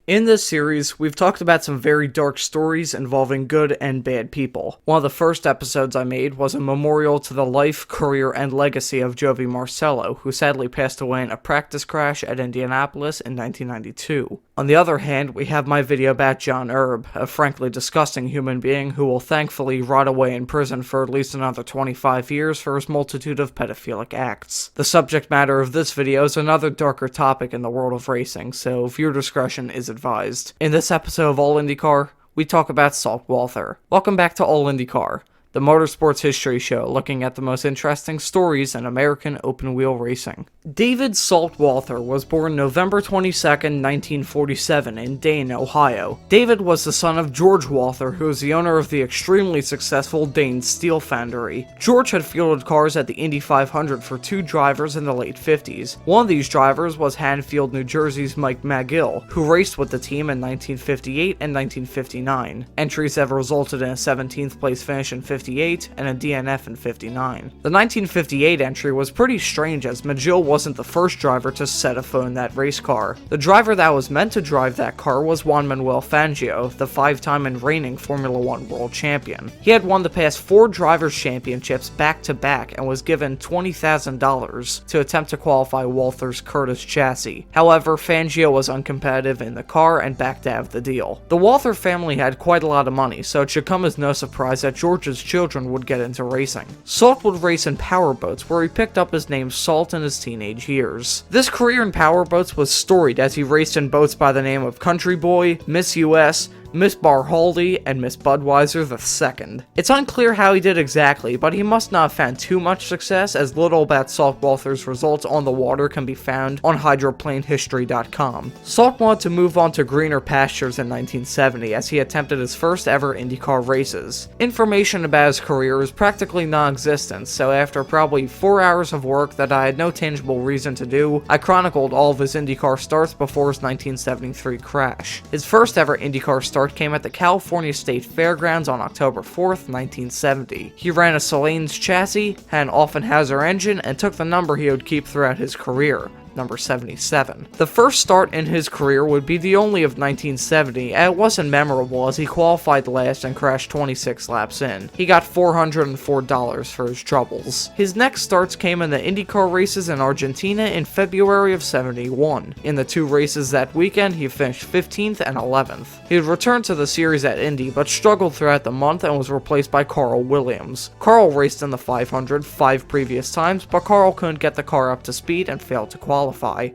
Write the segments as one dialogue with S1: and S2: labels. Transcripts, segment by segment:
S1: In this series, we've talked about some very dark stories involving good and bad people. One of the first episodes I made was a memorial to the life, career, and legacy of Jovi Marcello, who sadly passed away in a practice crash at Indianapolis in 1992. On the other hand, we have my video about John Erb, a frankly disgusting human being who will thankfully rot away in prison for at least another 25 years for his multitude of pedophilic acts. The subject matter of this video is another darker topic in the world of racing, so viewer discretion is advised. In this episode of All IndyCar, we talk about Salt Walther. Welcome back to All IndyCar, the motorsports history show looking at the most interesting stories in American open-wheel racing. David Salt Walther was born November 22nd, 1947 in Dane, Ohio. David was the son of George Walther, who was the owner of the extremely successful Dane Steel Foundry. George had fielded cars at the Indy 500 for two drivers in the late 50s. One of these drivers was Hanfield, New Jersey's Mike McGill, who raced with the team in 1958 and 1959. Entries have resulted in a 17th place finish in 58 and a DNF in 59. The 1958 entry was pretty strange as McGill wasn't the first driver to set a foot in that race car. The driver that was meant to drive that car was Juan Manuel Fangio, the five-time and reigning Formula One world champion. He had won the past 4 drivers' championships back-to-back and was given $20,000 to attempt to qualify Walther's Curtis chassis. However, Fangio was uncompetitive in the car and backed out of the deal. The Walther family had quite a lot of money, so it should come as no surprise that George's children would get into racing. Salt would race in powerboats, where he picked up his name Salt in his teenage years. This career in powerboats was storied as he raced in boats by the name of Country Boy, Miss US, Miss Barhaldy, and Miss Budweiser II. It's unclear how he did exactly, but he must not have found too much success, as little about Salt Walther's results on the water can be found on hydroplanehistory.com. Salt wanted to move on to greener pastures in 1970 as he attempted his first ever IndyCar races. Information about his career is practically non-existent, so after probably 4 hours of work that I had no tangible reason to do, I chronicled all of his IndyCar starts before his 1973 crash. His first ever IndyCar start came at the California State Fairgrounds on October 4th, 1970. He ran a Sallane's chassis, had an Offenhauser engine, and took the number he would keep throughout his career, number 77. The first start in his career would be the only of 1970, and it wasn't memorable as he qualified last and crashed 26 laps in. He got $404 for his troubles. His next starts came in the IndyCar races in Argentina in February of 71. In the 2 races that weekend, he finished 15th and 11th. He would return to the series at Indy, but struggled throughout the month and was replaced by Carl Williams. Carl raced in the 500 5 previous times, but Carl couldn't get the car up to speed and failed to qualify.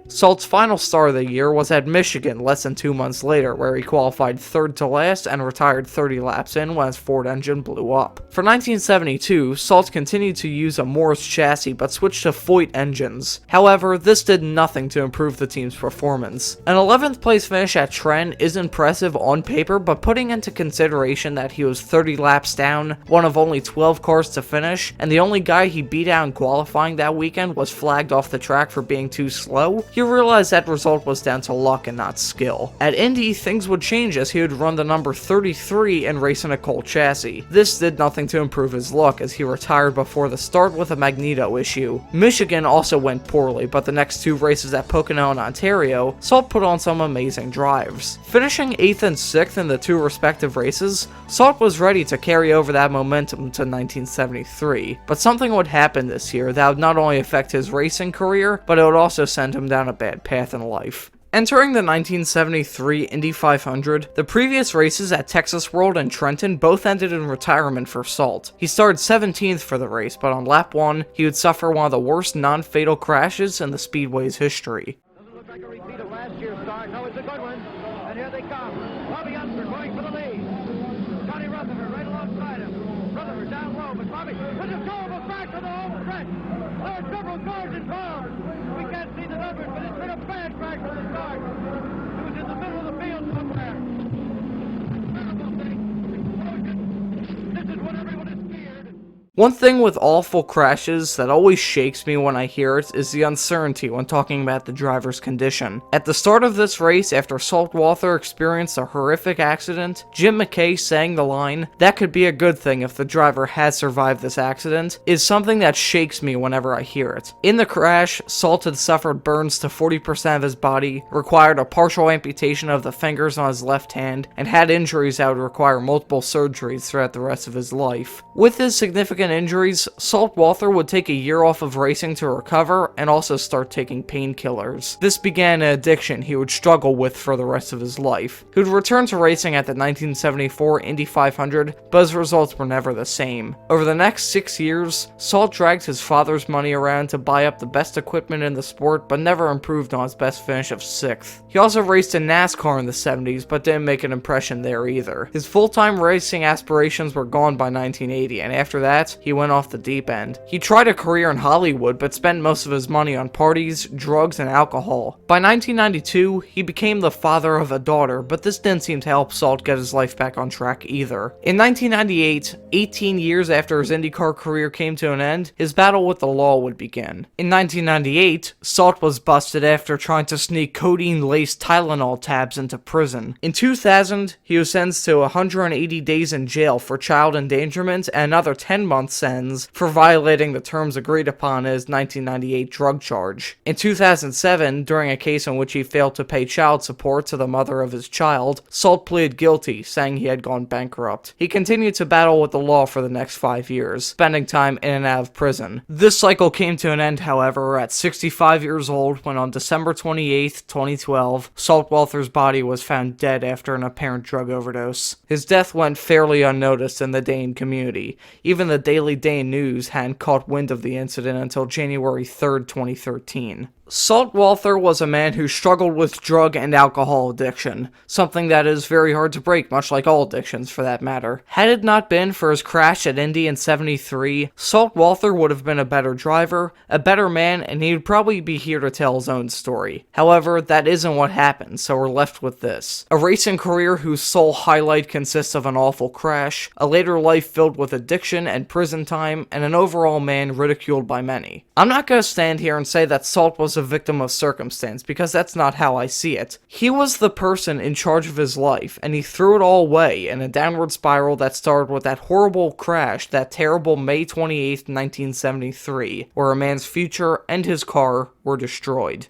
S1: Salt's final start of the year was at Michigan less than 2 months later, where he qualified 3rd to last and retired 30 laps in when his Ford engine blew up. For 1972, Salt continued to use a Morris chassis but switched to Foyt engines. However, this did nothing to improve the team's performance. An 11th place finish at Trent is impressive on paper, but putting into consideration that he was 30 laps down, one of only 12 cars to finish, and the only guy he beat out in qualifying that weekend was flagged off the track for being too slow, you realize that result was down to luck and not skill. At Indy, things would change as he would run the number 33 and race in a Colt chassis. This did nothing to improve his luck as he retired before the start with a magneto issue. Michigan also went poorly, but the next 2 races at Pocono and Ontario, Salt put on some amazing drives. Finishing 8th and 6th in the 2 respective races, Salt was ready to carry over that momentum to 1973, but something would happen this year that would not only affect his racing career, but it would also send him down a bad path in life. Entering the 1973 Indy 500, the previous races at Texas World and Trenton both ended in retirement for Salt. He started 17th for the race, but on lap 1, he would suffer one of the worst non-fatal crashes in the Speedway's history.
S2: Doesn't look like a repeat of last year's start. No, it's a good one. And here they come. Bobby Unser going for the lead. Johnny Rutherford right alongside him. Rutherford down low, but Bobby with a goal back to the home stretch. There are several cars involved. We can't see the numbers, but it's been a bad crash from the start. It was in the middle of the field somewhere. Terrible thing. Explosion. This is what everyone is feared.
S1: One thing with awful crashes that always shakes me when I hear it is the uncertainty when talking about the driver's condition. At the start of this race, after Walther experienced a horrific accident, Jim McKay saying the line, "That could be a good thing if the driver had survived this accident," is something that shakes me whenever I hear it. In the crash, Salt had suffered burns to 40% of his body, required a partial amputation of the fingers on his left hand, and had injuries that would require multiple surgeries throughout the rest of his life. With his significant injuries, Walther would take a year off of racing to recover and also start taking painkillers. This began an addiction he would struggle with for the rest of his life. He would return to racing at the 1974 Indy 500, but his results were never the same. Over the next 6 years, Salt dragged his father's money around to buy up the best equipment in the sport, but never improved on his best finish of 6th. He also raced in NASCAR in the 70s, but didn't make an impression there either. His full-time racing aspirations were gone by 1980, and after that, he went off the deep end. He tried a career in Hollywood, but spent most of his money on parties, drugs, and alcohol. By 1992, he became the father of a daughter, but this didn't seem to help Salt get his life back on track either. In 1998, 18 years after his IndyCar career came to an end, his battle with the law would begin. In 1998, Salt was busted after trying to sneak codeine-laced Tylenol tabs into prison. In 2000, he was sentenced to 180 days in jail for child endangerment and another 10-month sentence for violating the terms agreed upon in his 1998 drug charge. In 2007, during a case in which he failed to pay child support to the mother of his child, Salt pleaded guilty, saying he had gone bankrupt. He continued to battle with the law for the next 5 years, spending time in and out of prison. This cycle came to an end, however, at 65 years old when on December 28, 2012, Walther's body was found dead after an apparent drug overdose. His death went fairly unnoticed in the Dane community. Even the Daily Dane News hadn't caught wind of the incident until January 3rd, 2013. Walther was a man who struggled with drug and alcohol addiction, something that is very hard to break, much like all addictions for that matter. Had it not been for his crash at Indy in '73, Walther would have been a better driver, a better man, and he would probably be here to tell his own story. However, that isn't what happened, so we're left with this. A racing career whose sole highlight consists of an awful crash, a later life filled with addiction and prison time, and an overall man ridiculed by many. I'm not going to stand here and say that Salt was a victim of circumstance, because that's not how I see it. He was the person in charge of his life, and he threw it all away in a downward spiral that started with that horrible crash that terrible May 28, 1973, where a man's future and his car were destroyed.